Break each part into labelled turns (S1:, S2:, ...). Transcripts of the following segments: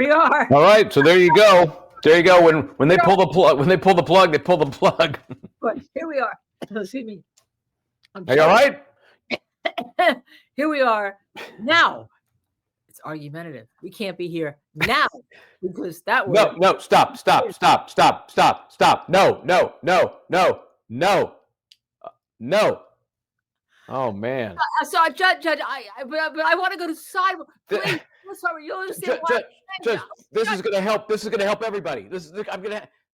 S1: we are.
S2: All right, so there you go. There you go. When they pull the plug, they pull the plug.
S1: But here we are. Excuse me.
S2: Are you all right?
S1: Here we are now. It's argumentative. We can't be here now because that word.
S2: No, stop. No. Oh man.
S1: So, Judge, but I want to go to sidewalk. Please, sorry, you'll understand why.
S2: Judge, this is going to help. This is going to help everybody.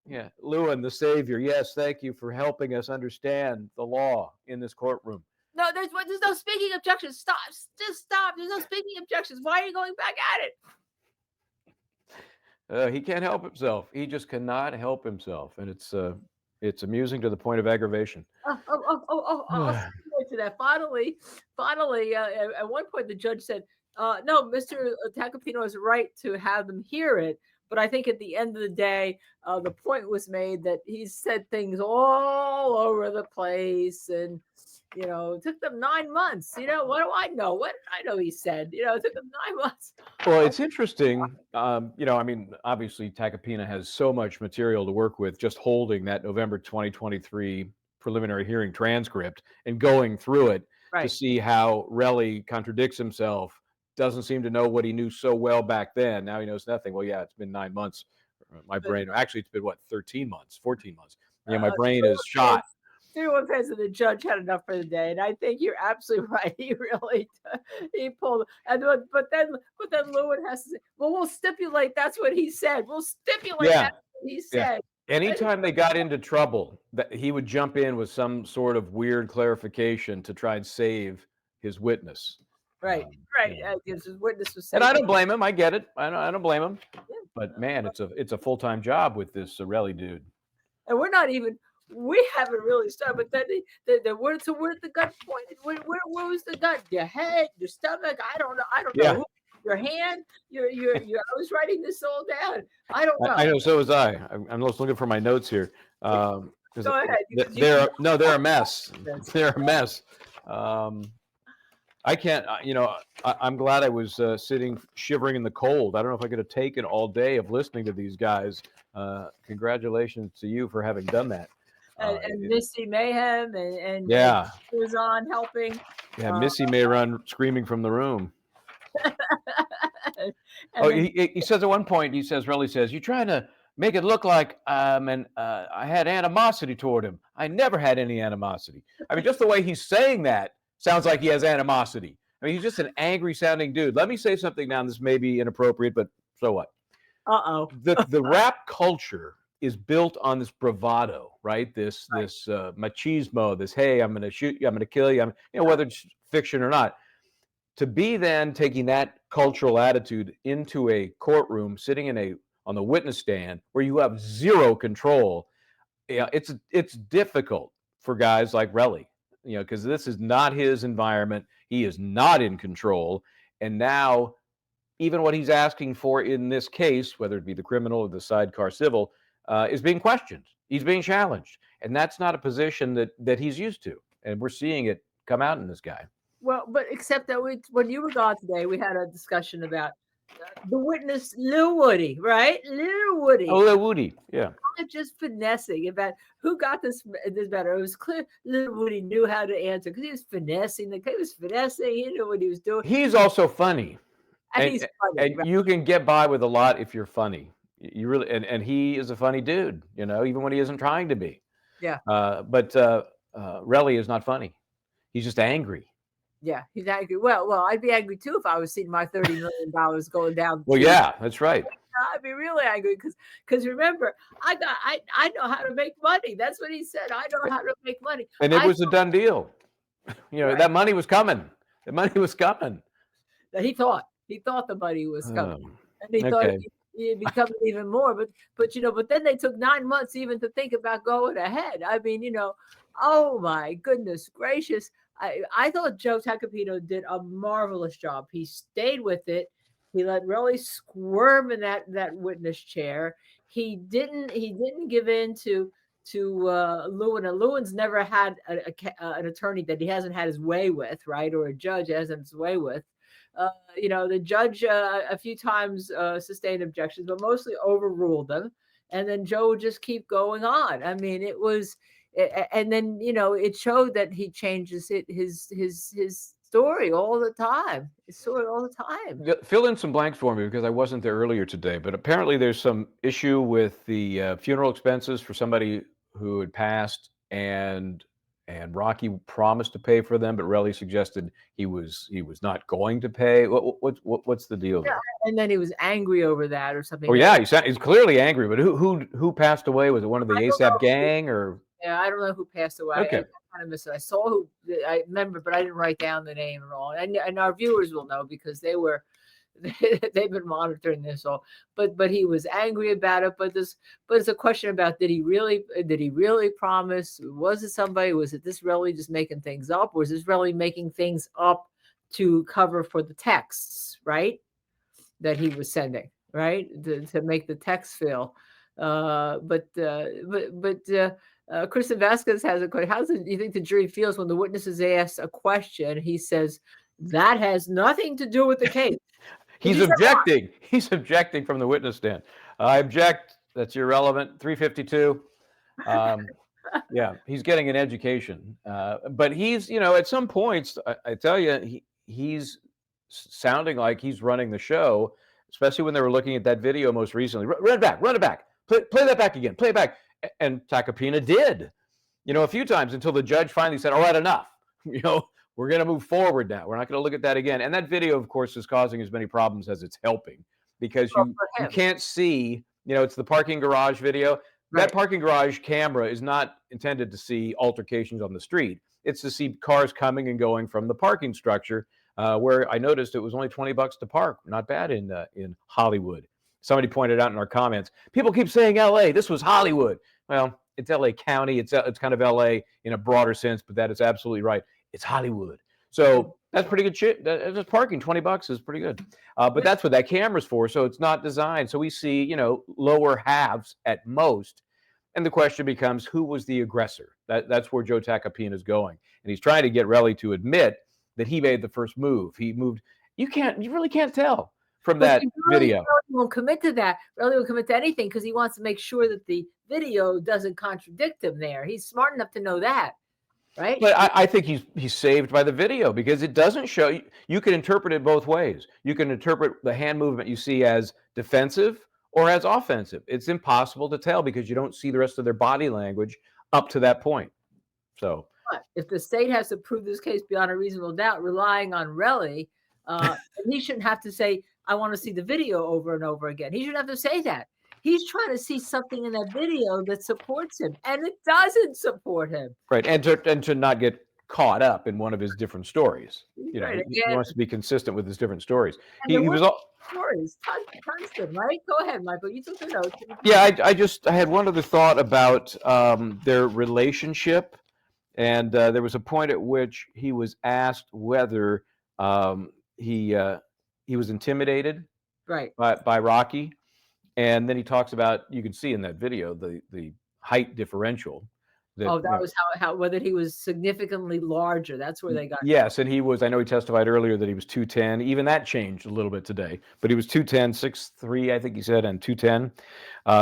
S2: Yeah, Lewin, the savior. Yes, thank you for helping us understand the law in this courtroom.
S1: No, there's no speaking objections. Stop. Just stop. There's no speaking objections. Why are you going back at
S2: it? He can't help himself. He just cannot help himself, and it's amusing to the point of aggravation.
S1: I'll to that. Finally, at one point the judge said, "No, Mr. Tacopino has a right to have them hear it." But I think at the end of the day, the point was made that he said things all over the place, and it took them 9 months. What do I know? What did I know he said? It took them 9 months.
S2: Well, it's interesting. I mean, obviously, Tacopina has so much material to work with just holding that November 2023 preliminary hearing transcript and going through it to see how Reigh contradicts himself, doesn't seem to know what he knew so well back then. Now he knows nothing. Well, yeah, it's been 9 months. My brain, actually, it's been, 13 monnes, 14 months. Yeah, my brain is shot.
S1: Everyone says that the judge had enough for the day, and I think you're absolutely right. He really he pulled, but then Lewin has to say, "Well, we'll stipulate that's what he said. We'll stipulate that's what he said."
S2: Anytime they got into trouble, that he would jump in with some sort of weird clarification to try and save his witness.
S1: Right. Because his witness was.
S2: And I don't blame him. I get it. I don't blame him. Yeah. But man, it's a full-time job with this Reigh dude.
S1: And we haven't really started, but then where's the gut pointed? Where was the gut? Your head, your stomach? I don't know. Your hand? I was writing this all down. I don't know.
S2: I know. So was I. I'm just looking for my notes here.
S1: Go ahead.
S2: They're a mess. They're a mess. I can't. I'm glad I was sitting shivering in the cold. I don't know if I could have taken all day of listening to these guys. Congratulations to you for having done that.
S1: And Missy Mayhem and was on helping.
S2: Yeah, Missy may run screaming from the room. He says at one point, Reigh says, "You're trying to make it look like I had animosity toward him. I never had any animosity." I mean, just the way he's saying that sounds like he has animosity. I mean, he's just an angry sounding dude. Let me say something now. This may be inappropriate, but so what? The rap culture is built on this bravado, right? This machismo, this, hey, I'm going to shoot you, I'm going to kill you, whether it's fiction or not. To be then taking that cultural attitude into a courtroom, sitting on the witness stand where you have zero control, it's difficult for guys like Reigh, because this is not his environment. He is not in control, and now even what he's asking for in this case, whether it be the criminal or the sidecar civil, is being questioned. He's being challenged. And that's not a position that he's used to. And we're seeing it come out in this guy.
S1: Well, but except that when you were gone today, we had a discussion about the witness, Lil Woody, right? Lil Woody.
S2: Oh, Lil Woody, yeah.
S1: Just finessing about who got this better. It was clear Lil Woody knew how to answer because he was finessing. He was finessing. He knew what he was doing.
S2: He's also funny.
S1: And he's funny.
S2: And you can get by with a lot if you're funny. You really, and he is a funny dude, even when he isn't trying to be.
S1: Yeah.
S2: But Reigh is not funny. He's just angry.
S1: Yeah, he's angry. Well, I'd be angry too if I was seeing my $30 million going down.
S2: Well, yeah, that's right.
S1: I'd be really angry because remember, I know how to make money. That's what he said. I know how to make money.
S2: And it was a done deal. That money was coming. The money was coming.
S1: He thought the money was coming, and he thought it'd be coming even more. But then they took 9 months even to think about going ahead. I mean, oh my goodness gracious. I thought Joe Tacopino did a marvelous job. He stayed with it. He let Reigh squirm in that witness chair. He didn't give in to Lewin. And Lewin's never had an attorney that he hasn't had his way with, right? Or a judge hasn't his way with. The judge a few times sustained objections, but mostly overruled them. And then Joe would just keep going on. I mean, it was, and then it showed that he changes his story all the time. His story all the time.
S2: Fill in some blanks for me because I wasn't there earlier today. But apparently, there's some issue with the funeral expenses for somebody who had passed, and Rocky promised to pay for them, but Relly suggested he was not going to pay. What's the deal there?
S1: And then he was angry over that or something.
S2: Oh yeah, he's clearly angry. But who passed away? Was it one of the ASAP gang or?
S1: Yeah, I don't know who passed away.
S2: Okay.
S1: I kind of missed it. I saw who I remember, but I didn't write down the name and all. And our viewers will know because they've been monitoring this all. But he was angry about it. But it's a question about did he really promise? Was it somebody? Was it this really just making things up? Or was this really making things up to cover for the texts, right? That he was sending, right? To make the text fill. Kristen Vasquez has a question. How do you think the jury feels when the witness is asked a question? He says, that has nothing to do with the case.
S2: He's objecting. He's objecting from the witness stand. I object. That's irrelevant. 352. Yeah, he's getting an education. But he's, at some points, I tell you, he's sounding like he's running the show, especially when they were looking at that video most recently. Run it back. Play that back again. Play it back. And Tacopina did, a few times until the judge finally said, all right, enough. We're going to move forward now. We're not going to look at that again. And that video, of course, is causing as many problems as it's helping because you can't see, it's the parking garage video. Right. That parking garage camera is not intended to see altercations on the street. It's to see cars coming and going from the parking structure, where I noticed it was only $20 to park. Not bad in Hollywood. Somebody pointed out in our comments, people keep saying LA, this was Hollywood. Well, it's LA County. It's kind of LA in a broader sense, but that is absolutely right. It's Hollywood. So that's pretty good shit. That's parking. $20 is pretty good. But that's what that camera's for. So it's not designed. So we see, lower halves at most. And the question becomes, who was the aggressor? That's where Joe Tacopina is going. And he's trying to get Relly to admit that he made the first move. He moved. You really can't tell from that video.
S1: Relly won't commit to that. Relly won't commit to anything because he wants to make sure that the video doesn't contradict him there. He's smart enough to know that. Right.
S2: But I think he's saved by the video because it doesn't show. You can interpret it both ways. You can interpret the hand movement you see as defensive or as offensive. It's impossible to tell because you don't see the rest of their body language up to that point. So
S1: but if the state has to prove this case beyond a reasonable doubt, relying on Relly, he shouldn't have to say, I want to see the video over and over again. He shouldn't have to say that. He's trying to see something in that video that supports him, and it doesn't support him.
S2: Right, and to not get caught up in one of his different stories. Right. He wants to be consistent with his different stories. He was all
S1: stories, constant, right? Go ahead, Michael. You took the notes.
S2: Yeah, I had one other thought about their relationship, and there was a point at which he was asked whether he was intimidated,
S1: right,
S2: by Rocky. And then he talks about, you can see in that video, the height differential.
S1: That was how whether he was significantly larger. That's where they got.
S2: Yes, and he was, I know he testified earlier that he was 210. Even that changed a little bit today. But he was 210, 6'3", I think he said, and 210.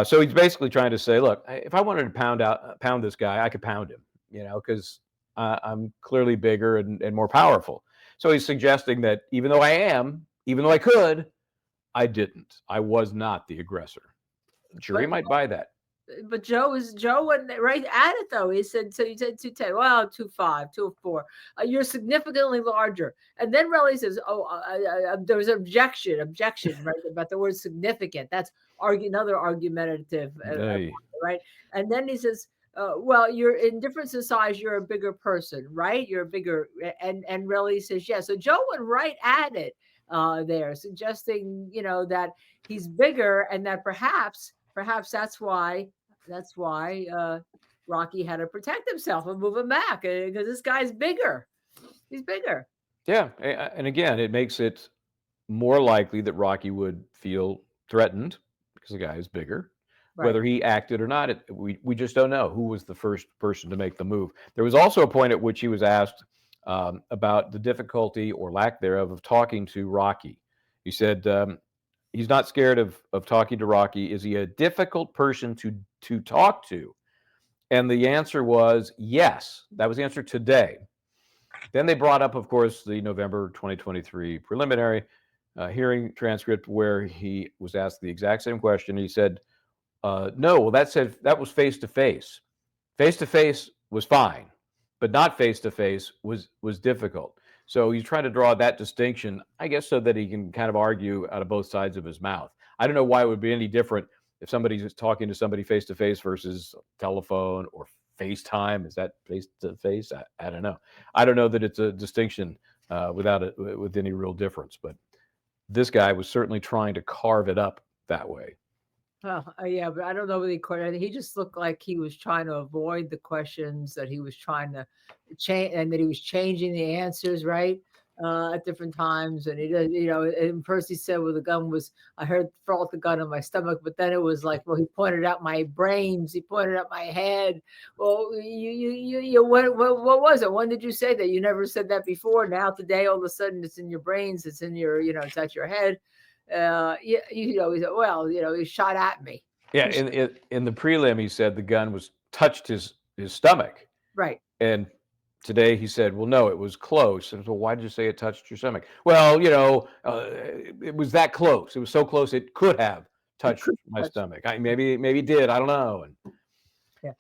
S2: So he's basically trying to say, look, if I wanted to pound this guy, I could pound him, because I'm clearly bigger and more powerful. So he's suggesting that even though I could, I didn't. I was not the aggressor. The jury might buy that.
S1: But Joe wasn't right at it though. He said, so you said 210. Well, 2.5, 2.4. You're significantly larger. And then Relly says, there was an objection, right, about the word significant. That's another argumentative, right? And then he says, well, you're in difference in size. You're a bigger person, right? You're bigger. And Relly says, yeah. So Joe went right at it. There, suggesting that he's bigger and that perhaps that's why Rocky had to protect himself and move him back because this guy's bigger. He's bigger.
S2: Yeah, and again, it makes it more likely that Rocky would feel threatened because the guy is bigger. Right. Whether he acted or not, we just don't know who was the first person to make the move. There was also a point at which he was asked about the difficulty or lack thereof of talking to Rocky. He said he's not scared of talking to Rocky. Is he a difficult person to talk to? And the answer was yes. That was the answer today. Then they brought up, of course, the November 2023 preliminary hearing transcript where he was asked the exact same question. He said, no, well, that was face to face. Face to face was fine, but not face to face was difficult. So he's trying to draw that distinction, I guess, so that he can kind of argue out of both sides of his mouth. I don't know why it would be any different if somebody's talking to somebody face to face versus telephone or FaceTime. Is that face to face? I don't know. I don't know that it's a distinction with any real difference. But this guy was certainly trying to carve it up that way.
S1: Well, yeah, but I don't know what he just looked like he was trying to avoid the questions, that he was trying to change, and that he was changing the answers, right? At different times. And he did, and first he said, well, the gun was, I heard felt the gun in my stomach, but then it was like, well, he pointed out my brains, he pointed out my head. Well, what was it? When did you say that? You never said that before. Now today, all of a sudden it's in your brains, it's in your, it's at your head. He said, well, he shot at me.
S2: Yeah, in the prelim, he said the gun was touched his stomach.
S1: Right.
S2: And today he said, well, no, it was close. And so why did you say it touched your stomach? Well, it was that close. It was so close it could have touched my stomach. Maybe it did. I don't know. And
S1: yeah,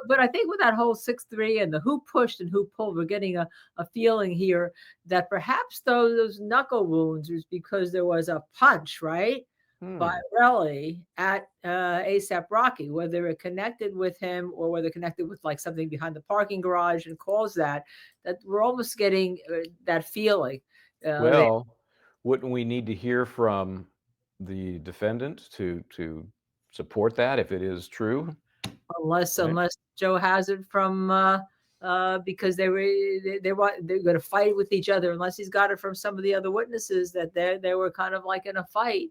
S1: but I think with that whole 6-3 and the who pushed and who pulled, we're getting a feeling here that perhaps those knuckle wounds was because there was a punch, right? By Reigh at APRocky, whether it connected with him or whether it connected with like something behind the parking garage and caused that we're almost getting that feeling.
S2: Well, wouldn't we need to hear from the defendant to support that if it is true?
S1: Unless Joe has it from because they're going to fight with each other, unless he's got it from some of the other witnesses that they were kind of like in a fight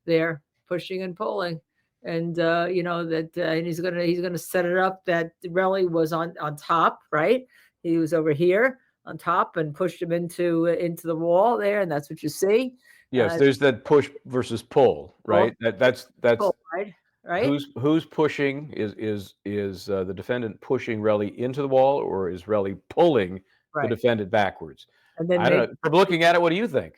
S1: there, pushing and pulling, and and he's gonna set it up that Reigh was on top, right? He was over here on top and pushed him into the wall there, and that's what you see.
S2: Yes, there's that push versus pull, right? That's
S1: pull, right.
S2: Who's pushing? Is the defendant pushing Reigh into the wall, or is Reigh pulling the defendant backwards? And then I don't know. From looking at it, what do you think?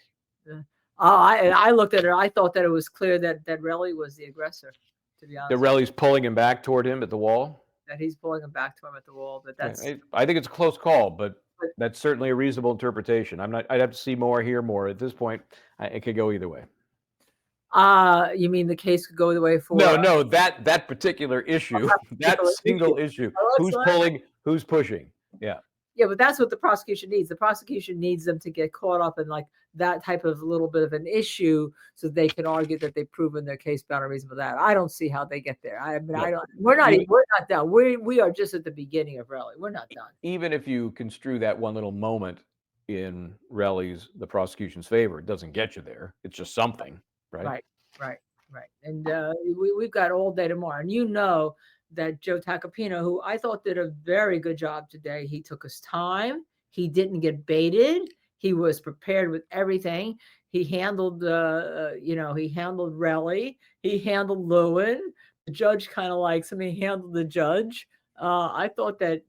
S1: I looked at it. I thought that it was clear that Reigh was the aggressor. To be honest,
S2: that Reigh's pulling him back toward him at the wall.
S1: That he's pulling him back to him at the wall. But that's.
S2: I think it's a close call, but that's certainly a reasonable interpretation. I'd have to see more, hear more. At this point, it could go either way.
S1: You mean the case could go the way for?
S2: No, that particular issue, that single issue. Who's pulling? Who's pushing? Yeah.
S1: Yeah, but that's what the prosecution needs. The prosecution needs them to get caught up in like that type of little bit of an issue, so they can argue that they've proven their case beyond a reasonable doubt. I don't see how they get there. We're not done. We are just at the beginning of Reigh. We're not done.
S2: Even if you construe that one little moment in the prosecution's favor, it doesn't get you there. It's just something, right?
S1: Right. And we've got all day tomorrow, and that Joe Tacopina, who I thought did a very good job today, he took his time. He didn't get baited. He was prepared with everything. He handled he handled Reigh. He handled Lewin. The judge kind of likes him. He handled the judge. I thought that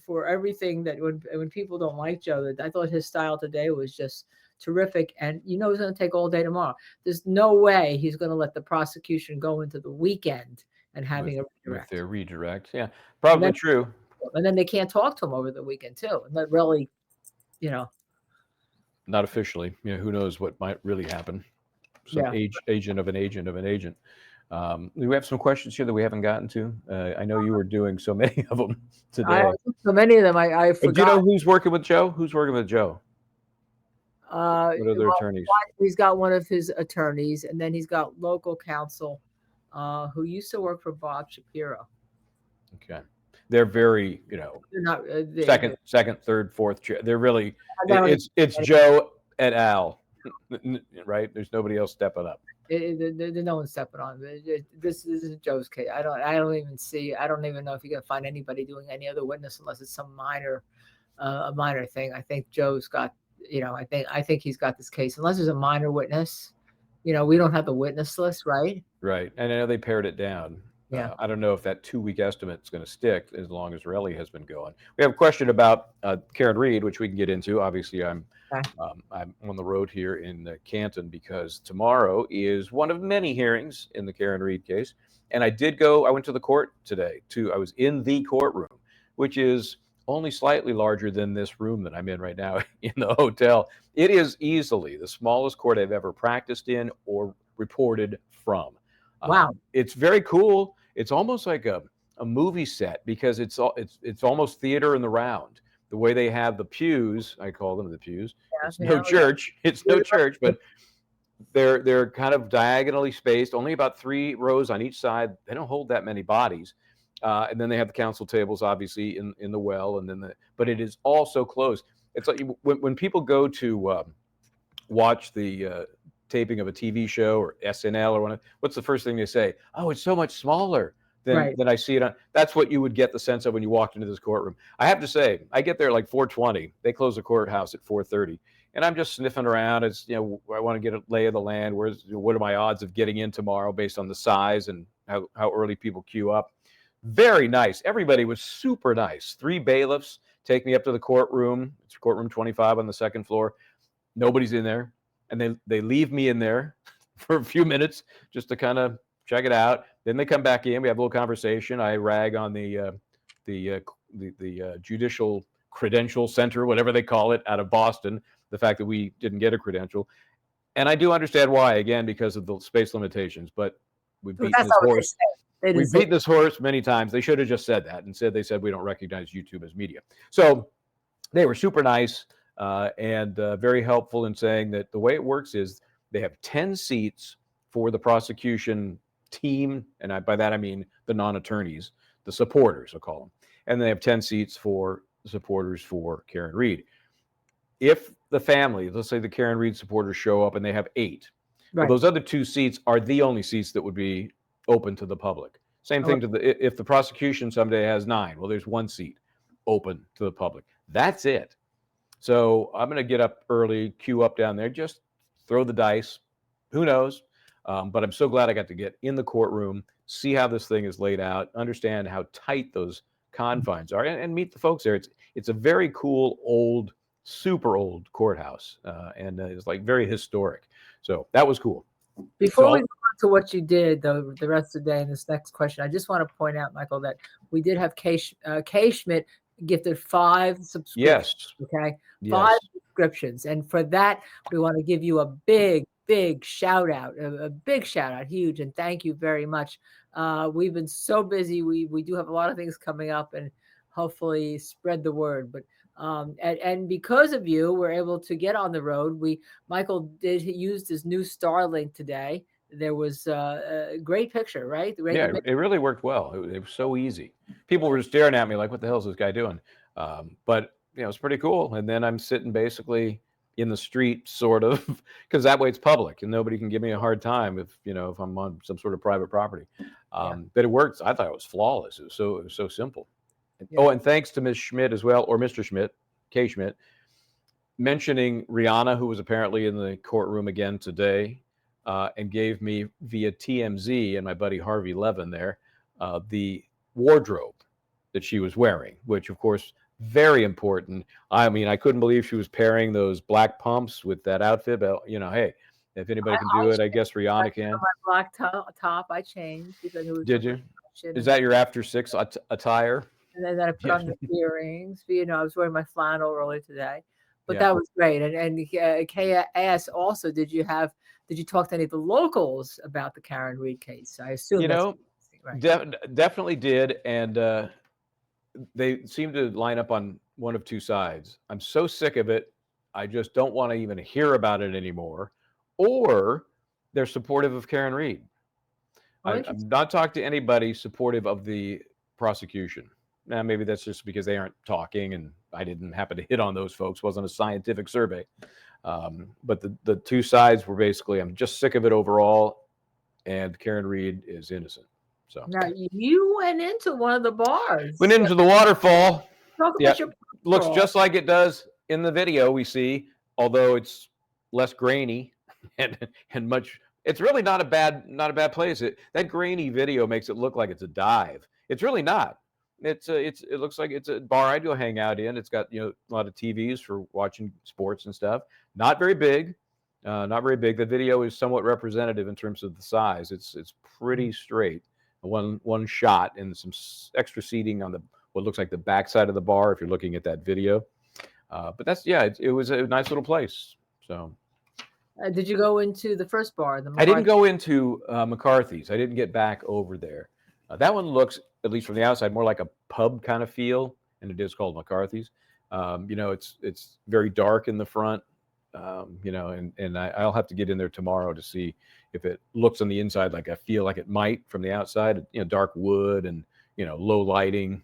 S1: for everything that when people don't like Joe, I thought his style today was just terrific. And he's going to take all day tomorrow. There's no way he's going to let the prosecution go into the weekend and having a redirect.
S2: With their redirect, yeah, probably true.
S1: And then they can't talk to him over the weekend too, and let Reigh,
S2: not officially. Who knows what might really happen? Some agent of an agent of an agent. We have some questions here that we haven't gotten to. I know you were doing so many of them today.
S1: So many of them I forgot.
S2: Do you know who's working with Joe? Who's working with Joe? What other attorneys?
S1: He's got one of his attorneys, and then he's got local counsel. Who used to work for Bob Shapiro.
S2: Okay. They're very, they're not second, third, fourth chair. They're really, it's Joe et al, right? There's nobody else stepping up.
S1: There's no one stepping on. This is Joe's case. I don't even know if you can find anybody doing any other witness unless it's some minor a minor thing. I think Joe's got, I think he's got this case, unless there's a minor witness. We don't have the witness list, right?
S2: Right. And I know they pared it down.
S1: Yeah.
S2: I don't know if that 2-week estimate is going to stick as long as Reigh has been going. We have a question about Karen Reid, which we can get into. Obviously, I'm on the road here in Canton because tomorrow is one of many hearings in the Karen Reid case. And I went to the court today too. I was in the courtroom, which is only slightly larger than this room that I'm in right now in the hotel. It is easily the smallest court I've ever practiced in or reported from.
S1: Wow.
S2: It's very cool. It's almost like a movie set because it's almost theater in the round. The way they have the pews, I call them the pews.
S1: Yeah,
S2: it's no church. It's no church, but they're kind of diagonally spaced, only about 3 rows on each side. They don't hold that many bodies. And then they have the council tables, obviously, in the well, and then but it is all so close. It's like when people go to watch the taping of a TV show or SNL or whatever, what's the first thing they say? Oh, it's so much smaller than I see it on. That's what you would get the sense of when you walked into this courtroom. I have to say, I get there like 4:20. They close the courthouse at 4:30. And I'm just sniffing around. It's, I want to get a lay of the land. What are my odds of getting in tomorrow based on the size and how early people queue up? Very nice. Everybody was super nice. 3 bailiffs take me up to the courtroom. It's courtroom 25 on the 2nd floor. Nobody's in there. And they leave me in there for a few minutes just to kind of check it out. Then they come back in. We have a little conversation. I rag on the Judicial Credential Center, whatever they call it, out of Boston, the fact that we didn't get a credential. And I do understand why, again, because of the space limitations. But we've beaten this horse. We've beaten this horse many times. They should have just said that. Instead, they said we don't recognize YouTube as media. So they were super nice and very helpful in saying that the way it works is they have 10 seats for the prosecution team. And by that, I mean the non-attorneys, the supporters, I'll call them. And they have 10 seats for the supporters for Karen Reid. If the family, let's say the Karen Reid supporters show up and they have 8, well, those other 2 seats are the only seats that would be open to the public. Same thing if the prosecution someday has 9, well, there's 1 seat open to the public. That's it. So I'm going to get up early, queue up down there, just throw the dice. Who knows? But I'm so glad I got to get in the courtroom, see how this thing is laid out, understand how tight those confines are, and meet the folks there. It's a very cool, old, super old courthouse, and it's like very historic. So that was cool.
S1: Before we go on to what you did the rest of the day in this next question, I just want to point out, Michael, that we did have K Schmidt gifted 5 subscriptions.
S2: Yes.
S1: Okay. 5 subscriptions. And for that, we want to give you a big shout out, a big shout out, huge. And thank you very much. We've been so busy. We do have a lot of things coming up and hopefully spread the word. But and because of you, we're able to get on the road. Michael used his new Starlink today. There was a great picture, right?
S2: It really worked well. It was so easy. People were staring at me like, what the hell is this guy doing? But it's pretty cool. And then I'm sitting basically in the street, sort of, because that way it's public and nobody can give me a hard time if I'm on some sort of private property. But it worked. I thought it was flawless. It was so simple. Yeah. Oh, and thanks to Ms. Schmidt as well, or Mr. Schmidt, K. Schmidt, mentioning Rihanna, who was apparently in the courtroom again today, and gave me via TMZ and my buddy Harvey Levin there, the wardrobe that she was wearing, which of course, very important. I mean, I couldn't believe she was pairing those black pumps with that outfit, but hey, if anybody can do it, I guess Rihanna can.
S1: My black top I changed because it was.
S2: Did you? Is that your after 6 attire?
S1: And then I put on the earrings. I was wearing my flannel earlier today, but that was great. And Kay asked also, did you talk to any of the locals about the Karen Reid case? I assume
S2: definitely did, and they seem to line up on one of 2 sides. I'm so sick of it, I just don't want to even hear about it anymore, or they're supportive of Karen Reid. I've not talked to anybody supportive of the prosecution. Now, maybe that's just because they aren't talking and I didn't happen to hit on those folks. It wasn't a scientific survey. But the 2 sides were basically, I'm just sick of it overall, and Karen Reid is innocent. So
S1: now you went into one of the bars.
S2: Went into the waterfall.
S1: Talk
S2: Yeah,
S1: about your
S2: looks
S1: crawl.
S2: just like it does in the video we see, although it's less grainy and much. It's really not a bad place. That grainy video makes it look like it's a dive. It's really not. It looks like it's a bar I'd go hang out in. It's got a lot of TVs for watching sports and stuff. Not very big. Not very big. The video is somewhat representative in terms of the size. It's pretty straight. One shot and some extra seating on the what looks like the backside of the bar if you're looking at that video. But that's it was a nice little place. So
S1: Did you go into the first bar, the
S2: I didn't
S1: McCarthy?
S2: go into McCarthy's. I didn't get back over there. That one looks, at least from the outside, more like a pub kind of feel, and it is called McCarthy's. It's very dark in the front. And I'll have to get in there tomorrow to see if it looks on the inside like I feel like it might from the outside. Dark wood and low lighting.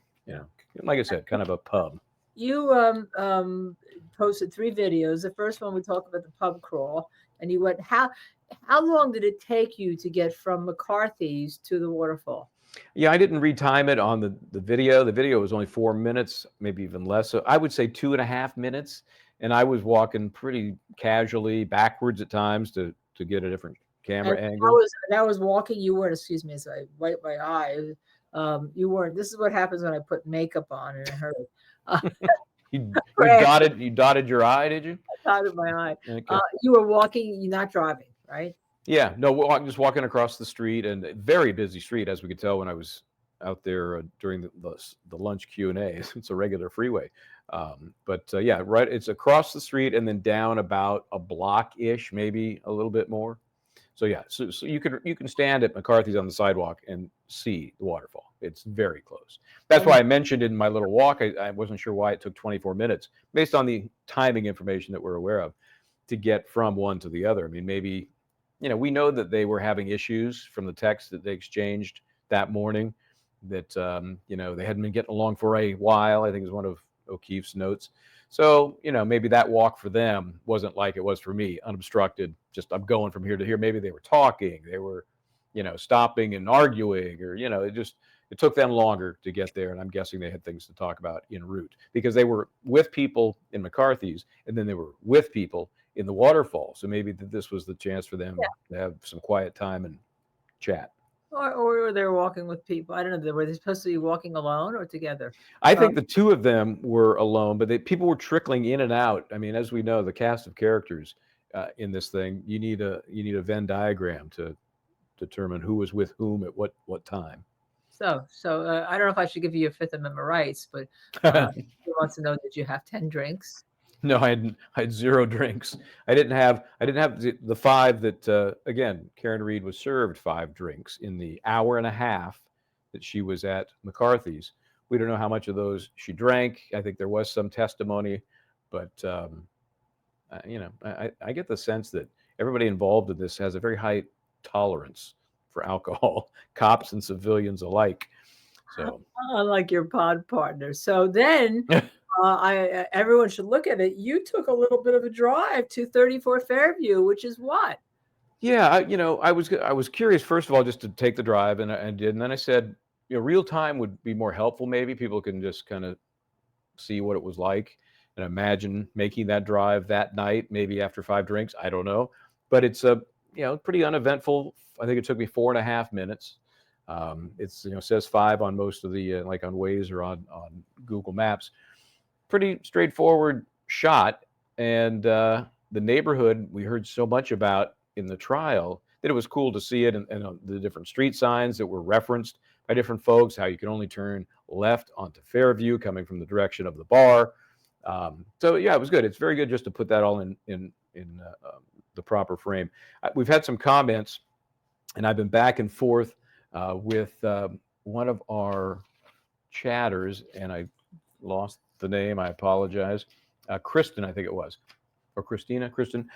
S2: Like I said, kind of a pub.
S1: You posted 3 videos. The first one we talked about the pub crawl, and you went. How long did it take you to get from McCarthy's to the waterfall?
S2: Yeah, I didn't retime it on the video. The video was only 4 minutes, maybe even less. So I would say 2.5 minutes. And I was walking pretty casually backwards at times to get a different camera
S1: And
S2: angle.
S1: that was walking. You weren't. Excuse me, as I wipe my eye. You weren't. This is what happens when I put makeup on in a hurry.
S2: You
S1: Crash.
S2: dotted your eye, did you?
S1: Out of my eye.
S2: Okay.
S1: You were walking. You're not driving, right?
S2: Yeah, no, just walking across the street, and a very busy street, as we could tell when I was out there during the lunch Q&A. It's a regular freeway. Yeah, right. It's across the street and then down about a block-ish, maybe a little bit more. So yeah, so you can stand at McCarthy's on the sidewalk and see the waterfall. It's very close. That's why I mentioned in my little walk. I wasn't sure why it took 24 minutes, based on the timing information that we're aware of, to get from one to the other. I mean, maybe, we know that they were having issues from the text that they exchanged that morning. That they hadn't been getting along for a while. I think is one of O'Keefe's notes. So, maybe that walk for them wasn't like it was for me, unobstructed. Just I'm going from here to here. Maybe they were talking, they were, stopping and arguing, or, it took them longer to get there. And I'm guessing they had things to talk about en route because they were with people in McCarthy's and then they were with people in the waterfall. So maybe this was the chance for them to have some quiet time and chat.
S1: Or they were walking with people. I don't know. Were they supposed to be walking alone or together?
S2: I think the two of them were alone, but people were trickling in and out. I mean, as we know, the cast of characters in this thing, you need a Venn diagram to determine who was with whom at what time.
S1: So I don't know if I should give you your Fifth Amendment rights, but he wants to know, did you have 10 drinks?
S2: No, I had 0 drinks. I didn't have the 5 that again, Karen Reed was served 5 drinks in the hour and a half that she was at McCarthy's. We don't know how much of those she drank. I think there was some testimony, but I get the sense that everybody involved in this has a very high tolerance for alcohol, cops and civilians alike. So
S1: unlike your pod partner. So then everyone should look at it. You took a little bit of a drive to 34 Fairview, which is what?
S2: Yeah, I was curious first of all just to take the drive, and I did, and then I said, real time would be more helpful. Maybe people can just kind of see what it was like and imagine making that drive that night, maybe after 5 drinks. I don't know, but it's a pretty uneventful. I think it took me 4.5 minutes. It's says 5 on most of the like on Waze or on Google Maps. Pretty straightforward shot, and the neighborhood we heard so much about in the trial that it was cool to see it, and the different street signs that were referenced by different folks, how you can only turn left onto Fairview coming from the direction of the bar. So yeah, it was good. It's very good just to put that all in the proper frame. We've had some comments, and I've been back and forth with one of our chatters, and I lost the name. I apologize. Kristen, I think it was, or Christina. Kristen.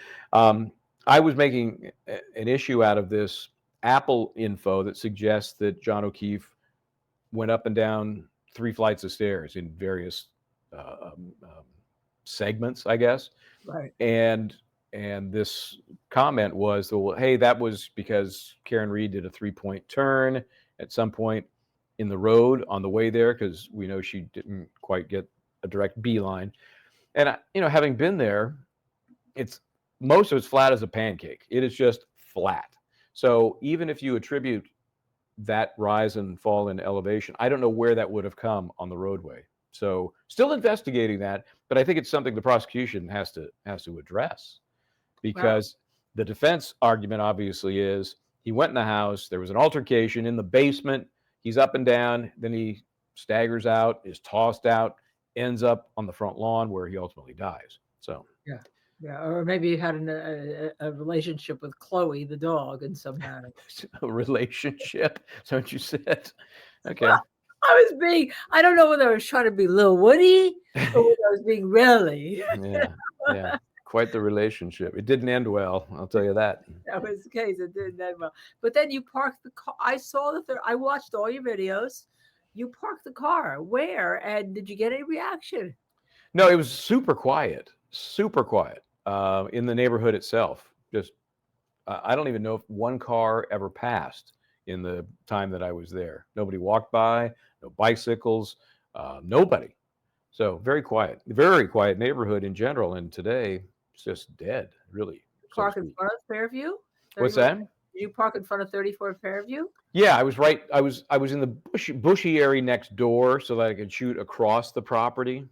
S2: I was making an issue out of this Apple info that suggests that John O'Keefe went up and down 3 flights of stairs in various segments, I guess.
S1: Right.
S2: And this comment was, well, hey, that was because Karen Reed did a 3-point turn at some point in the road on the way there, because we know she didn't quite get a direct beeline. And having been there, most of it's flat as a pancake. It is just flat. So even if you attribute that rise and fall in elevation, I don't know where that would have come on the roadway. So still investigating that, but I think it's something the prosecution has to address, because the defense argument obviously is he went in the house, there was an altercation in the basement, he's up and down, then he staggers out, is tossed out, ends up on the front lawn where he ultimately dies. So
S1: yeah, or maybe you had a relationship with Chloe, the dog, in some manner.
S2: A relationship? Is that what you said? Okay.
S1: Well, I don't know whether I was trying to be Lil Woody or whether I was being really.
S2: Yeah. Quite the relationship. It didn't end well, I'll tell you that.
S1: That was the case. It didn't end well. But then you parked the car. I saw I watched all your videos. You parked the car. Where? And did you get any reaction?
S2: No, it was super quiet in the neighborhood itself. Just, I don't even know if one car ever passed in the time that I was there. Nobody walked by, no bicycles, nobody. So very quiet neighborhood in general. And today it's just dead, really.
S1: Park in front of Fairview?
S2: What's that?
S1: Did you park in front of 34 Fairview?
S2: Yeah, I was right. I was in the bushy area next door, so that I could shoot across the property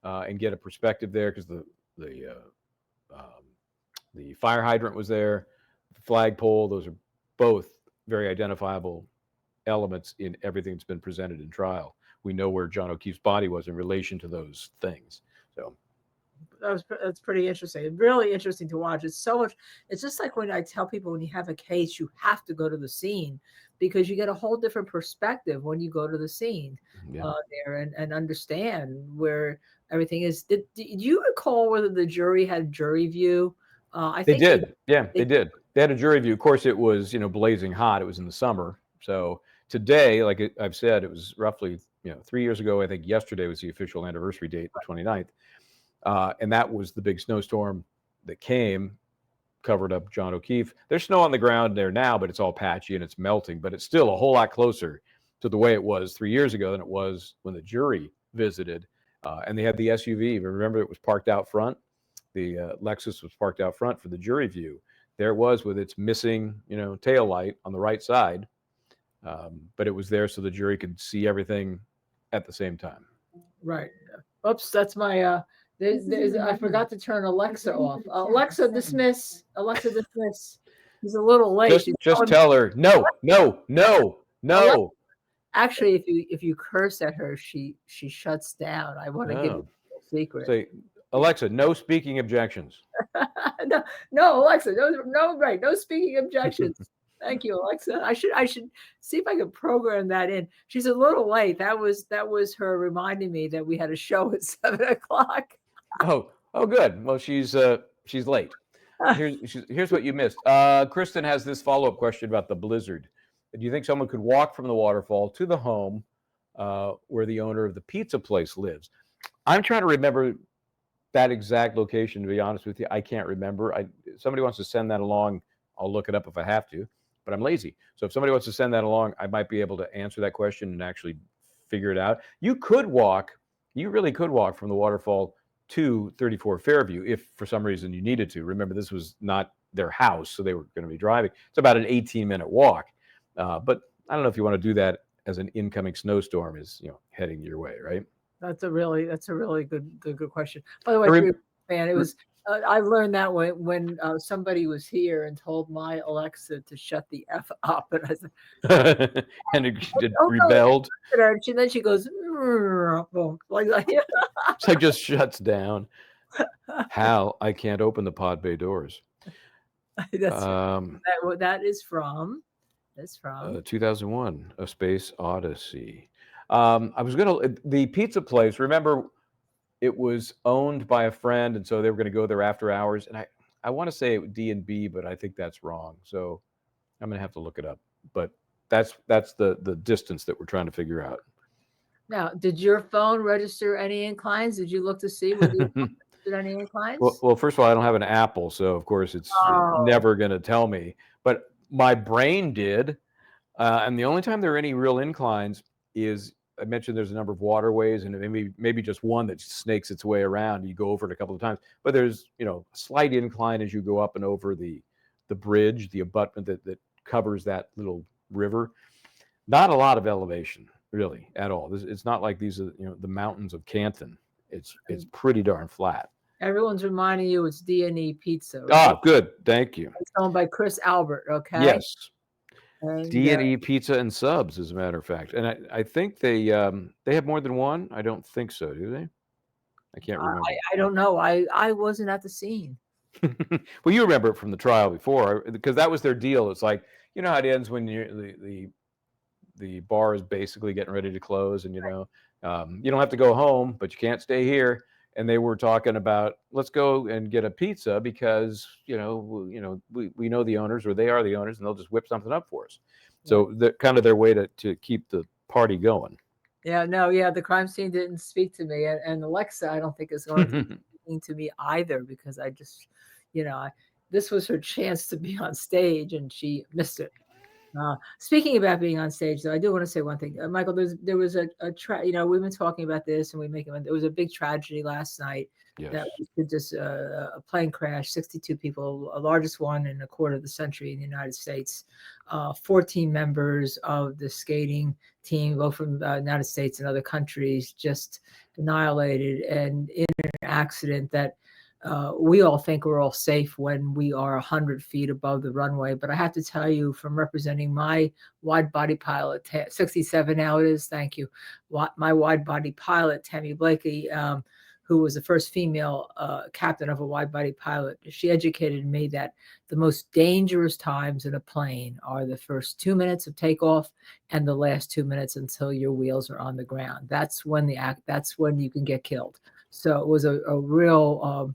S2: and get a perspective there, because the fire hydrant was there, the flagpole. Those are both very identifiable elements in everything that's been presented in trial. We know where John O'Keefe's body was in relation to those things. So
S1: that's pretty interesting. Really interesting to watch. It's so much. It's just like when I tell people, when you have a case, you have to go to the scene, because you get a whole different perspective when you go to the scene there and understand where everything is. Did you recall whether the jury had jury view? I think
S2: they did. They did. They had a jury view. Of course, it was blazing hot. It was in the summer. So today, like I've said, it was roughly 3 years ago. I think yesterday was the official anniversary date, the 29th. And that was the big snowstorm that came, covered up John O'Keefe. There's snow on the ground there now, but it's all patchy and it's melting. But it's still a whole lot closer to the way it was 3 years ago than it was when the jury visited. And they had the SUV. Remember, it was parked out front. The Lexus was parked out front for the jury view. There it was with its missing, tail light on the right side. But it was there so the jury could see everything at the same time.
S1: Right. Oops, that's my... I forgot to turn Alexa off. Alexa, dismiss. Alexa, dismiss. He's a little late.
S2: Just tell her, no.
S1: Alexa, actually, if you curse at her, she shuts down. I want to give you a secret.
S2: Say, Alexa, no speaking objections.
S1: no, Alexa, no speaking objections. Thank you, Alexa. I should see if I can program that in. She's a little late. That was her reminding me that we had a show at 7:00.
S2: Oh, good. Well, she's late. Here's what you missed. Kristen has this follow-up question about the blizzard. Do you think someone could walk from the waterfall to the home where the owner of the pizza place lives? I'm trying to remember that exact location. To be honest with you, I can't remember. If somebody wants to send that along, I'll look it up if I have to, but I'm lazy. So if somebody wants to send that along, I might be able to answer that question and actually figure it out. You really could walk from the waterfall to 34 Fairview if for some reason you needed to. Remember, this was not their house, so they were going to be driving. It's about an 18-minute walk. But I don't know if you want to do that as an incoming snowstorm is heading your way, right?
S1: That's a really good question. By the way, man, it was I learned that when somebody was here and told my Alexa to shut the F up, and I said,
S2: and it rebelled.
S1: And then she goes, like
S2: it's like just shuts down. Hal, I can't open the pod bay doors.
S1: That is from
S2: 2001, A Space Odyssey. The pizza place, remember, it was owned by a friend, and so they were going to go there after hours. And I want to say it was D&B, but I think that's wrong. So I'm going to have to look it up. But that's the distance that we're trying to figure out.
S1: Now, did your phone register any inclines? Did you look to see whether you registered any inclines?
S2: Well, first of all, I don't have an Apple, so of course it's never going to tell me. But my brain did. And the only time there are any real inclines is I mentioned there's a number of waterways, and maybe just one that snakes its way around. You go over it a couple of times, but there's a slight incline as you go up and over the bridge, the abutment that covers that little river. Not a lot of elevation, really, at all. It's not like these are the mountains of Canton. It's pretty darn flat.
S1: Everyone's reminding you it's D&E Pizza, right?
S2: Ah, good. Thank you.
S1: It's owned by Chris Albert, okay?
S2: Yes.
S1: And
S2: D&E Pizza and Subs, as a matter of fact. And I think they have more than one. I don't think so, do they? I can't remember.
S1: I don't know. I wasn't at the scene.
S2: Well, you remember it from the trial before, because that was their deal. It's like, how it ends when the bar is basically getting ready to close, and you don't have to go home, but you can't stay here. And they were talking about, let's go and get a pizza because we know the owners, or they are the owners, and they'll just whip something up for us. So the kind of their way to keep the party going.
S1: Yeah, no, the crime scene didn't speak to me, and Alexa, I don't think is going to be speaking to me either, because I just, this was her chance to be on stage, and she missed it. Speaking about being on stage, though, I do want to say one thing, Michael. There was a we've been talking about this, and there was a big tragedy last night.
S2: Yes.
S1: That was just a plane crash, 62 people, the largest one in a quarter of the century in the United States. 14 members of the skating team, both from the United States and other countries, just annihilated, and in an accident that we all think we're all safe when we are 100 feet above the runway. But I have to tell you, from representing my wide body pilot, 67 now it is, thank you, my wide body pilot, Tammy Blakey, who was the first female captain of a wide body pilot, she educated me that the most dangerous times in a plane are the first 2 minutes of takeoff and the last 2 minutes until your wheels are on the ground. That's when you can get killed. So it was a real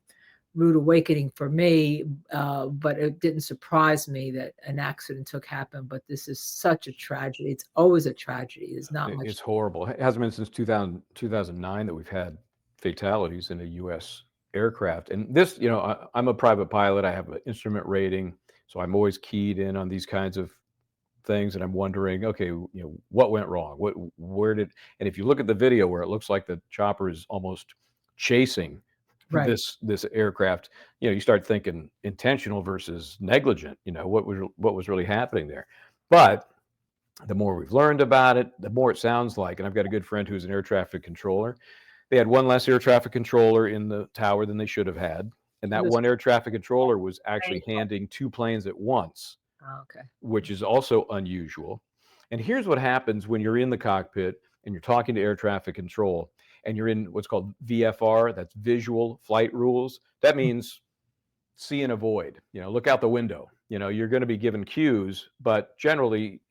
S1: rude awakening for me, but it didn't surprise me that an accident took happen. But this is such a tragedy. It's always a tragedy. It's not much.
S2: It's horrible. It hasn't been since 2009 that we've had fatalities in a U.S. aircraft. And this, I'm a private pilot. I have an instrument rating, so I'm always keyed in on these kinds of things, and I'm wondering, okay, what went wrong? And if you look at the video where it looks like the chopper is almost chasing this aircraft, you start thinking intentional versus negligent. What was really happening there? But the more we've learned about it, the more it sounds like, and I've got a good friend who's an air traffic controller. They had one less air traffic controller in the tower than they should have had, and that one air traffic controller was actually handling 2 planes at once.
S1: Okay.
S2: Which is also unusual. And here's what happens when you're in the cockpit and you're talking to air traffic control, and you're in what's called VFR, that's visual flight rules. That means see and avoid, look out the window. You're going to be given cues, but generally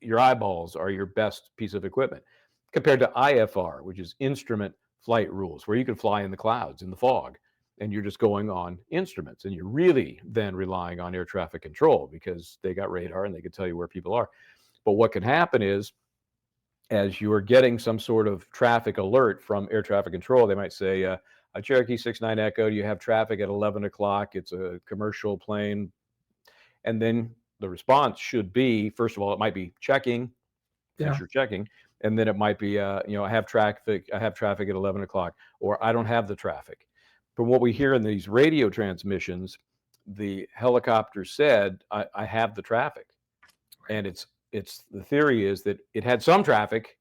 S2: your eyeballs are your best piece of equipment, compared to IFR, which is instrument flight rules, where you can fly in the clouds, in the fog, and you're just going on instruments, and you're really then relying on air traffic control because they got radar and they can tell you where people are. But what can happen is, as you are getting some sort of traffic alert from air traffic control, they might say, Cherokee 69 Echo, you have traffic at 11 o'clock. It's a commercial plane. And then the response should be, first of all, it might be checking, since you're checking. And then it might be, I have traffic at 11 o'clock, or I don't have the traffic. From what we hear in these radio transmissions, the helicopter said, I have the traffic. And it's the theory is that it had some traffic,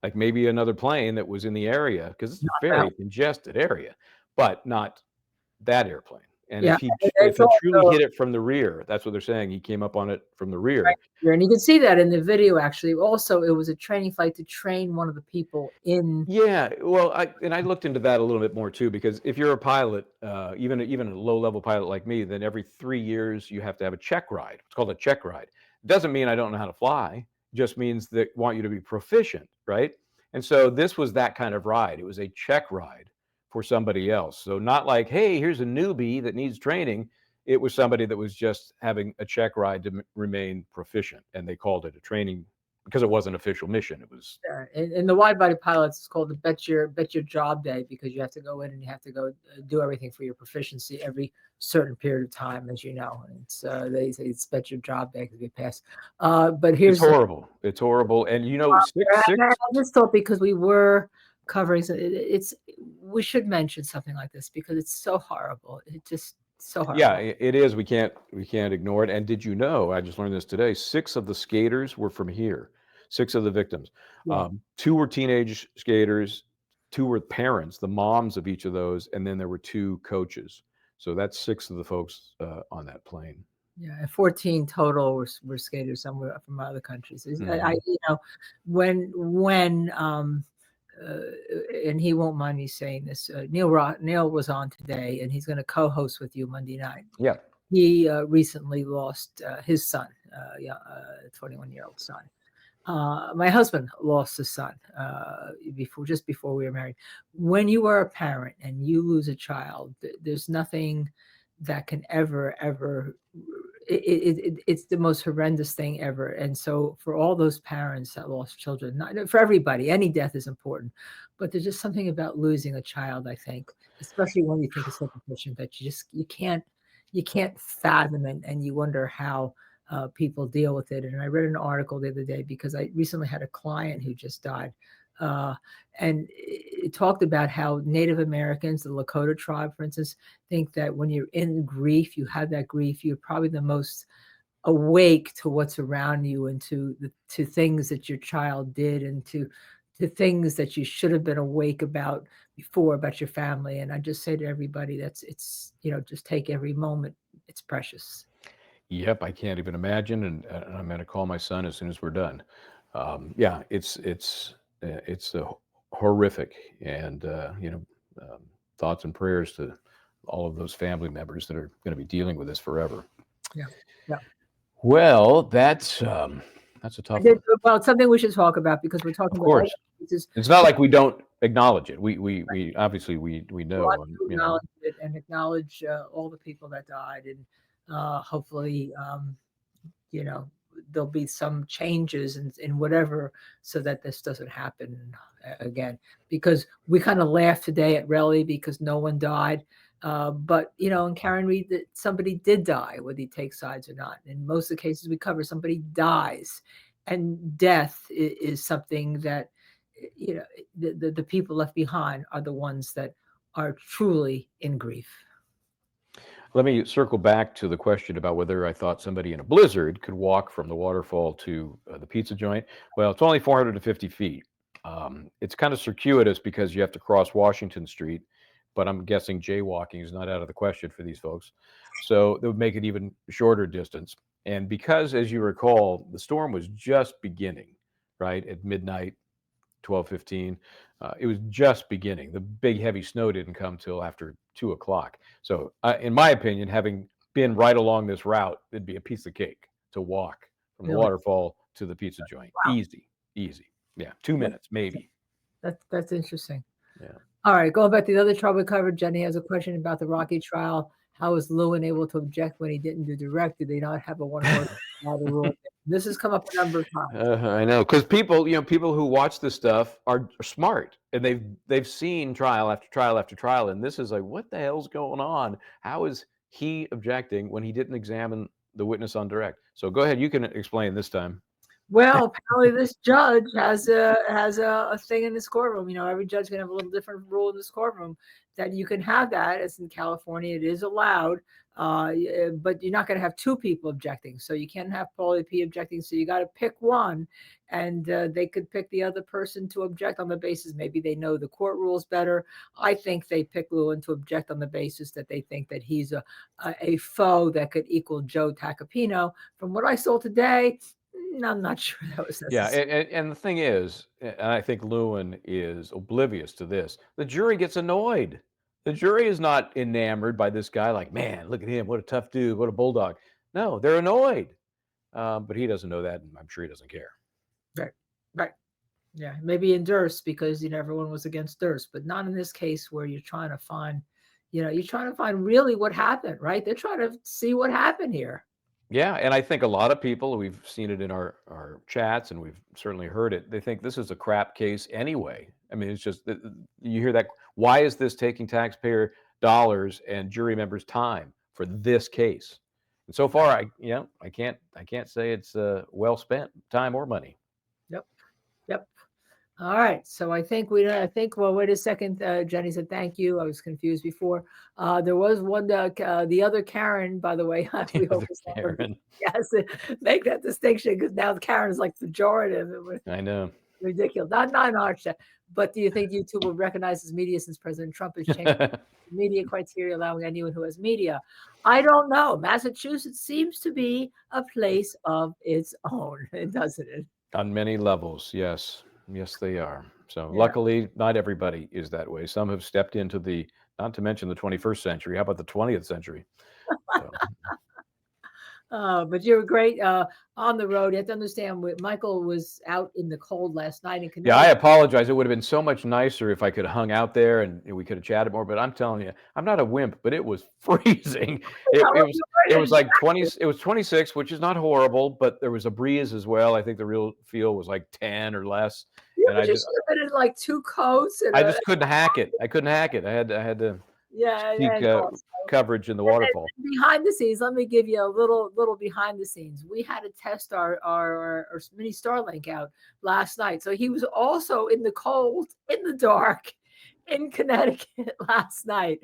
S2: like maybe another plane that was in the area, because it's a very congested area, but not that airplane. And if he truly hit it from the rear, that's what they're saying. He came up on it from the rear.
S1: Right. And you can see that in the video, actually. Also, it was a training flight to train one of the people in.
S2: Yeah, well, I looked into that a little bit more too, because if you're a pilot, even a low-level pilot like me, then every 3 years you have to have a check ride. It's called a check ride. It doesn't mean I don't know how to fly. It just means they want you to be proficient, right? And so this was that kind of ride. It was a check ride for somebody else. So not like, hey, here's a newbie that needs training. It was somebody that was just having a check ride to remain proficient, and they called it a training because it wasn't an official mission. It was.
S1: In the wide body pilots, it's called the bet your job day, because you have to go in and you have to go do everything for your proficiency every certain period of time, as you know. And it's they say it's bet your job day because we pass. But here's
S2: It's horrible. It's horrible. And
S1: I just thought, because we were covering, it's we should mention something like this because it's so horrible. It just so horrible.
S2: Yeah, it is. We can't ignore it. And did you know? I just learned this today. 6 of the skaters were from here. 6 of the victims.
S1: Yeah.
S2: 2 were teenage skaters. 2 were parents, the moms of each of those, and then there were 2 coaches. So that's 6 of the folks on that plane.
S1: Yeah, and 14 total were skaters somewhere from other countries. I when and he won't mind me saying this. Neil was on today, and he's going to co-host with you Monday night.
S2: Yeah.
S1: He recently lost his son, 21-year-old son. My husband lost his son just before we were married. When you are a parent and you lose a child, there's nothing that can ever. It's the most horrendous thing ever. And so for all those parents that lost children, not for everybody, any death is important, but there's just something about losing a child, I think, especially when you think of something that you can't fathom it, and you wonder how people deal with it. And I read an article the other day because I recently had a client who just died. And it talked about how Native Americans, the Lakota tribe, for instance, think that when you're in grief, you have that grief, you're probably the most awake to what's around you and to things that your child did, and to things that you should have been awake about before, about your family. And I just say to everybody, it's just take every moment. It's precious.
S2: Yep, I can't even imagine, and I'm going to call my son as soon as we're done. Yeah, it's horrific, and thoughts and prayers to all of those family members that are going to be dealing with this forever.
S1: Yeah, yeah.
S2: Well, that's a tough one.
S1: Well, it's something we should talk about because we're talking
S2: Of course. It's not like we don't acknowledge it. We obviously we know,
S1: acknowledge it and acknowledge all the people that died, and hopefully there'll be some changes in whatever, so that this doesn't happen again. Because we kind of laughed today at Reigh because no one died, but in Karen Reed, that somebody did die, whether you take sides or not. In most of the cases we cover, somebody dies, and death is something that the people left behind are the ones that are truly in grief.
S2: Let me circle back to the question about whether I thought somebody in a blizzard could walk from the waterfall to the pizza joint. Well, it's only 450 feet. It's kind of circuitous because you have to cross Washington Street, but I'm guessing jaywalking is not out of the question for these folks. So that would make it even shorter distance. And because, as you recall, the storm was just beginning, right, at midnight, 12:15. It was just beginning. The big heavy snow didn't come till after 2 o'clock. So in my opinion, having been right along this route, it'd be a piece of cake to walk from the waterfall to the pizza joint. Wow. Easy. Yeah, 2 minutes maybe.
S1: That's interesting.
S2: Yeah.
S1: All right, going back to the other trial we covered, Jenny has a question about the Rocky trial. How was Lewin able to object when he didn't do direct? Did they not have a one-horse rule? This has come up a number of times.
S2: I know, because people who watch this stuff are smart, and they've seen trial after trial after trial, and this is like, what the hell's going on? How is he objecting when he didn't examine the witness on direct? So go ahead, you can explain this time.
S1: Well, apparently this judge has a thing in this courtroom. Every judge can have a little different rule in this courtroom that you can have that. As in California, it is allowed, but you're not going to have 2 people objecting. So you can't have Paulie P objecting. So you got to pick one, and they could pick the other person to object on the basis maybe they know the court rules better. I think they pick Lewin to object on the basis that they think that he's a foe that could equal Joe Tacopino. From what I saw today, I'm not sure that was necessary.
S2: Yeah, and the thing is, and I think Lewin is oblivious to this, the jury gets annoyed. The jury is not enamored by this guy like, man, look at him, what a tough dude, what a bulldog. No, they're annoyed. But he doesn't know that, and I'm sure he doesn't care.
S1: Right. Yeah, maybe in Durst because everyone was against Durst, but not in this case where you're trying to find, really what happened, right? They're trying to see what happened here.
S2: Yeah, and I think a lot of people, we've seen it in our chats, and we've certainly heard it. They think this is a crap case anyway. I mean, it's just you hear that. Why is this taking taxpayer dollars and jury members' time for this case? And so far, I can't say it's well spent time or money.
S1: Yep. Yep. All right. So I think, well, wait a second. Jenny said, thank you. I was confused before. There was one, the other Karen, by the way, we
S2: The
S1: hope
S2: other
S1: it's not her.
S2: Karen.
S1: Yes, make that distinction because now Karen is like pejorative. It was
S2: I know.
S1: ridiculous. Not in our chat. But do you think YouTube will recognize as media since President Trump has changed media criteria, allowing anyone who has media? I don't know. Massachusetts seems to be a place of its own, doesn't it?
S2: On many levels, yes. Yes, they are. So
S1: Yeah.
S2: luckily, not everybody is that way. Some have stepped into not to mention the 21st century. How about the 20th century? So,
S1: But you were great on the road. You have to understand, Michael was out in the cold last night in
S2: yeah, I
S1: Connecticut.
S2: apologize. It would have been so much nicer if I could have hung out there and we could have chatted more. But I'm telling you, I'm not a wimp, but it was freezing. It,
S1: How
S2: it
S1: are
S2: was
S1: you
S2: it
S1: wearing
S2: was
S1: a
S2: like 20.
S1: jacket?
S2: It was 26, which is not horrible, but there was a breeze as well. I think the real feel was like 10 or less,
S1: Yeah,
S2: and
S1: but you should have been in like two coats and
S2: I
S1: a
S2: just couldn't hack it. I couldn't hack it. I had to
S1: yeah,
S2: seek
S1: and also
S2: coverage in the
S1: and
S2: waterfall.
S1: then behind the scenes. Let me give you a little behind the scenes. We had to test our mini Starlink out last night, so he was also in the cold, in the dark, in Connecticut last night.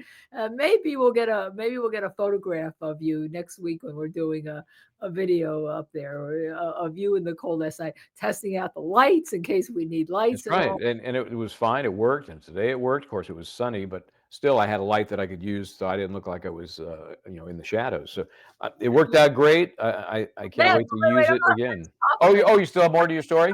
S1: Maybe we'll get a photograph of you next week when we're doing a video up there or of you in the cold last night, testing out the lights in case we need lights
S2: That's
S1: and
S2: right,
S1: all.
S2: and it was fine, it worked, and today it worked. Of course, it was sunny, but still I had a light that I could use, so I didn't look like I was, in the shadows. So, it worked out great. I can't
S1: Man,
S2: wait to use it again. Oh,
S1: compliment
S2: you still have more to your story?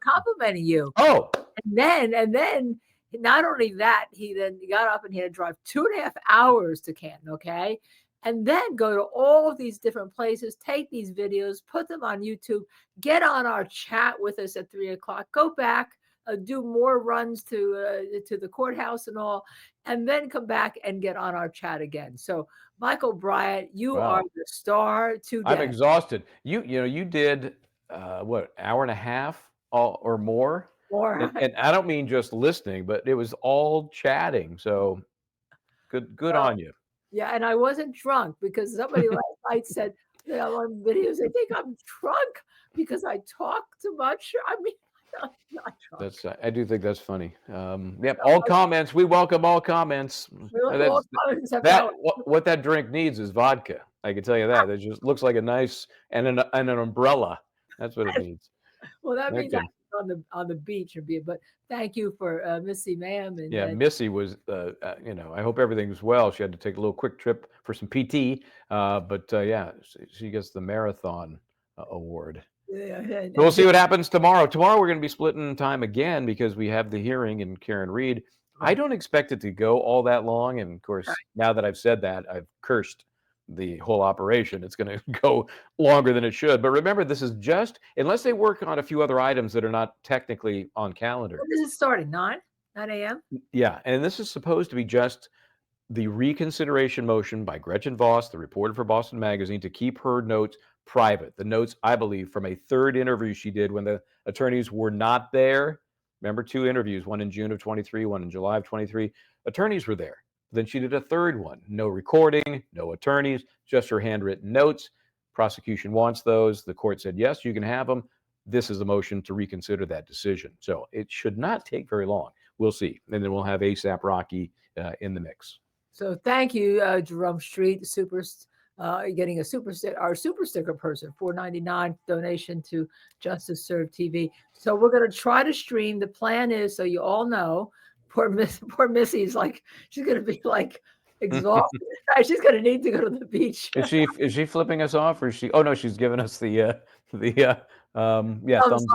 S1: complimenting you.
S2: Oh,
S1: And then not only that, he then got up and he had to drive 2.5 hours to Canton, okay? And then go to all of these different places, take these videos, put them on YouTube, get on our chat with us at 3 o'clock, go back, do more runs to the courthouse and all, and then come back and get on our chat again. So, Michael Bryant, you are
S2: wow.
S1: the star
S2: I'm
S1: today.
S2: exhausted. You did, what, hour and a half or more?
S1: Or
S2: And I don't mean just listening, but it was all chatting, so good
S1: well,
S2: on you.
S1: yeah, and I wasn't drunk because somebody last night said that I'm on videos. They think I'm drunk because I talk too much. I mean, I'm not drunk.
S2: I do think that's funny. Yep, all comments. We welcome all comments.
S1: We look all
S2: That's
S1: except
S2: that.
S1: how
S2: What that drink needs is vodka. I can tell you that. It just looks like a nice and an umbrella. That's what it needs.
S1: well, that means
S2: Okay.
S1: I'm on the beach or be. But thank you for Missy, ma'am, and
S2: Yeah, Missy was. I hope everything's well. She had to take a little quick trip for some PT. But yeah, she gets the marathon award.
S1: yeah,
S2: So we'll
S1: and
S2: see what happens tomorrow. Tomorrow we're going to be splitting time again because we have the hearing in Karen Reed. I
S1: right,
S2: don't expect it to go all that long, and of course, now that I've said that, I've cursed the whole operation. It's going to go longer than it should. But remember, this is just unless they work on a few other items that are not technically on calendar.
S1: when is it starting? 9 a.m.
S2: Yeah, and this is supposed to be just the reconsideration motion by Gretchen Voss, the reporter for Boston Magazine, to keep her notes private. The notes, I believe, from a third interview she did when the attorneys were not there. Remember, two interviews, one in June of 23, one in July of 23. Attorneys were there. Then she did a third one. No recording, no attorneys, just her handwritten notes. Prosecution wants those. The court said, yes, you can have them. This is the motion to reconsider that decision. So it should not take very long. We'll see. And then we'll have APRocky in the mix.
S1: So thank you, Jerome Street, getting our super sticker person, $4.99 donation to Justice Serve TV. So we're going to try to stream. The plan is, so you all know, poor Missy's like she's going to be like exhausted. She's going to need to go to the beach.
S2: Is she flipping us off, or is she? Oh no, she's giving us
S1: Thumbs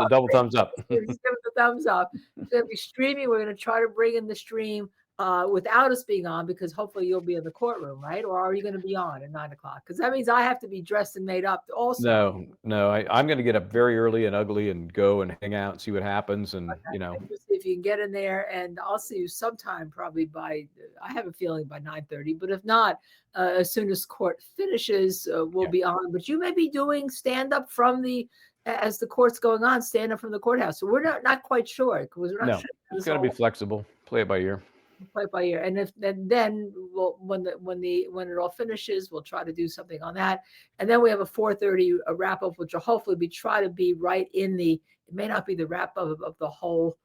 S2: double thumbs up.
S1: Just give it the thumbs up. It's going to be streaming. We're going to try to bring in the stream without us being on, because hopefully you'll be in the courtroom, right? Or are you going to be on at 9 o'clock? Because that means I have to be dressed and made up also.
S2: No, I'm going to get up very early and ugly and go and hang out and see what happens. And,
S1: And just see if you can get in there, and I'll see you sometime probably by, I have a feeling by 9:30, but if not, as soon as court finishes, we'll be on. But you may be doing stand up from as the court's going on, stand up from the courthouse. So we're not quite sure, because we're not sure.
S2: It's got to be flexible, play it by ear.
S1: Play it by ear. And then we'll, when it all finishes, we'll try to do something on that. And then we have a 4:30 wrap up, which will hopefully try to be right in it may not be the wrap up of the whole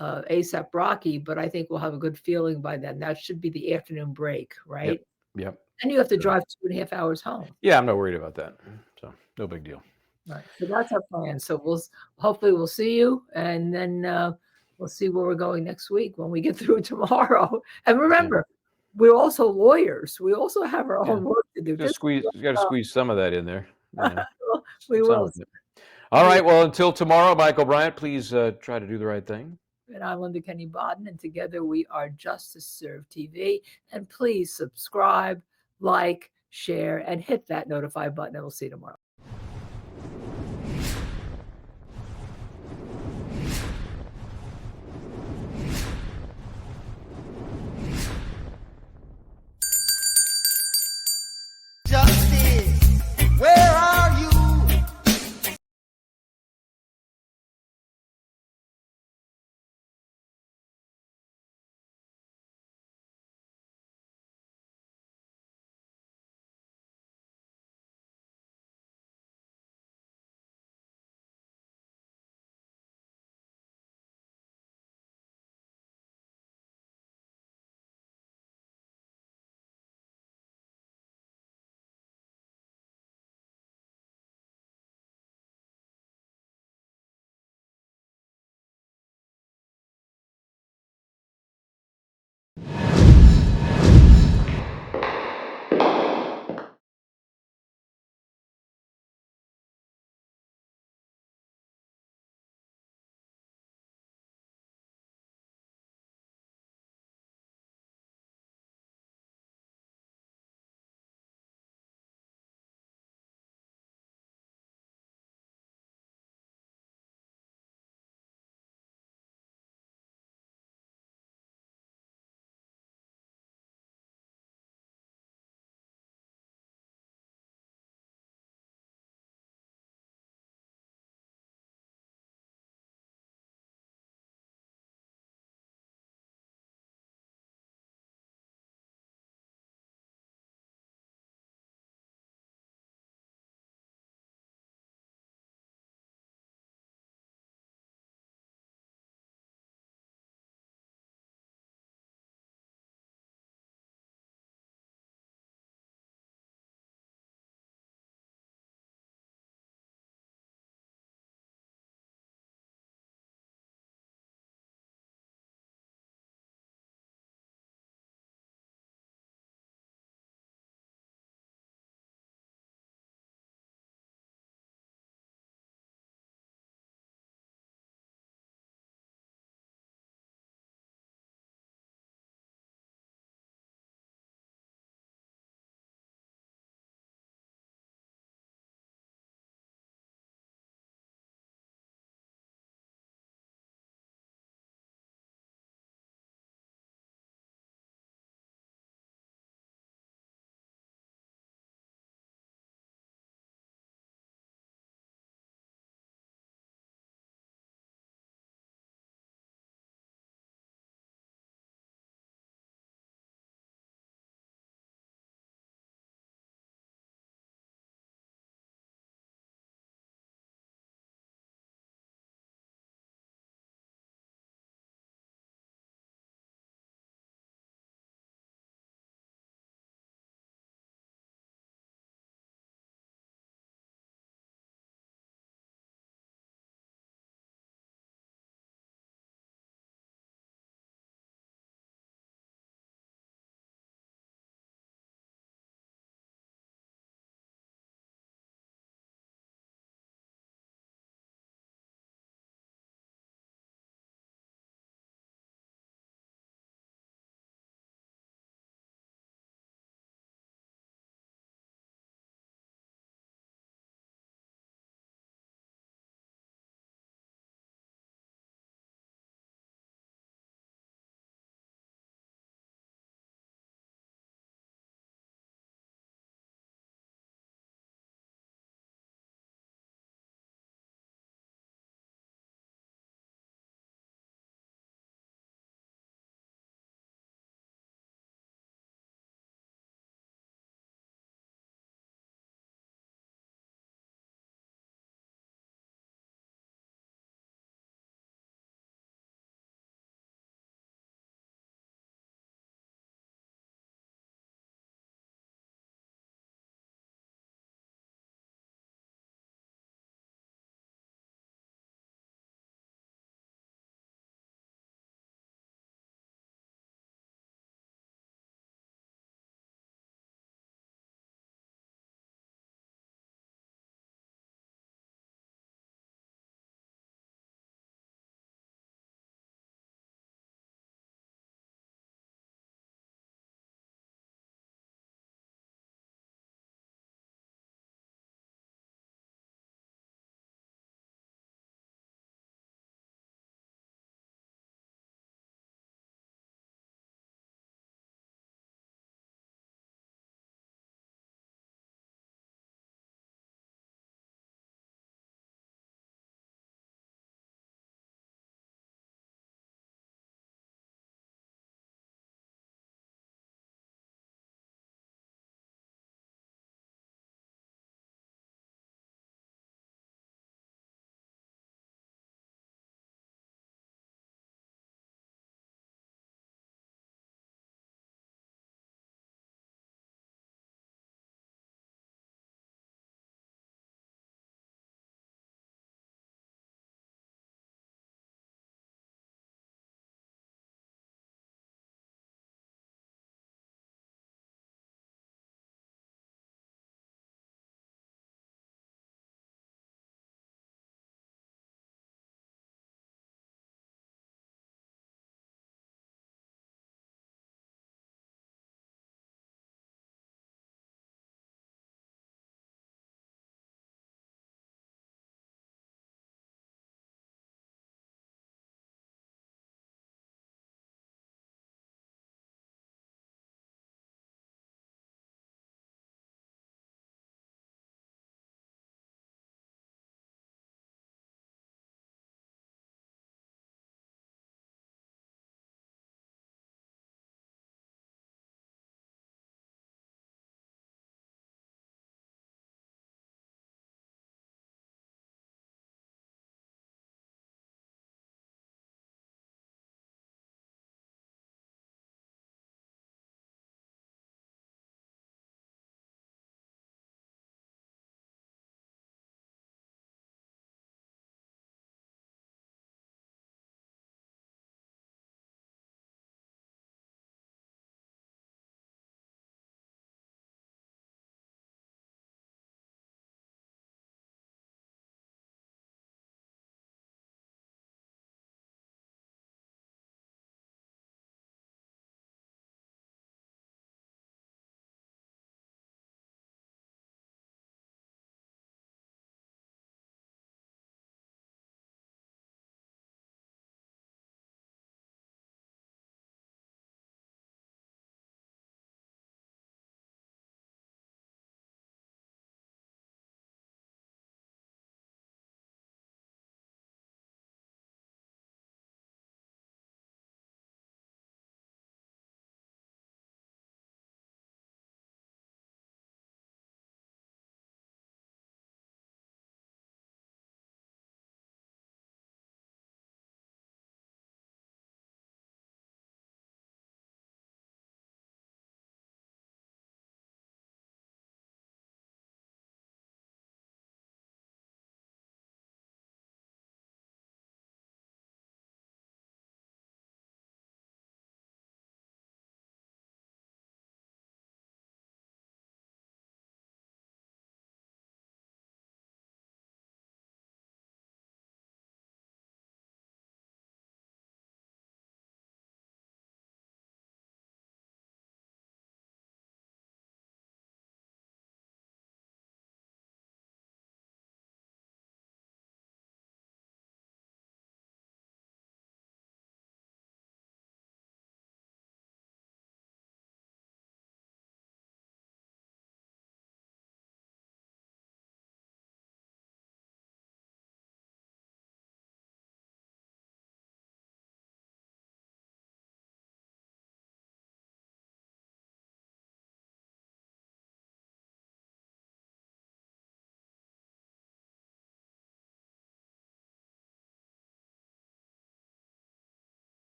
S1: APRocky, but I think we'll have a good feeling by then. That should be the afternoon break, right?
S2: Yep.
S1: And you have to drive 2.5 hours home.
S2: Yeah, I'm not worried about that. So no big deal.
S1: Right. So that's our plan. So hopefully we'll see you, and then we'll see where we're going next week when we get through tomorrow. And remember, we're also lawyers. We also have our own work to do.
S2: You got to squeeze some of that in there.
S1: We will.
S2: All right. Well, until tomorrow, Michael Bryant, please try to do the right thing.
S1: And I'm Linda Kenny Bodden, and together we are Justice Served TV. And please subscribe, like, share, and hit that notify button, and we'll see you tomorrow.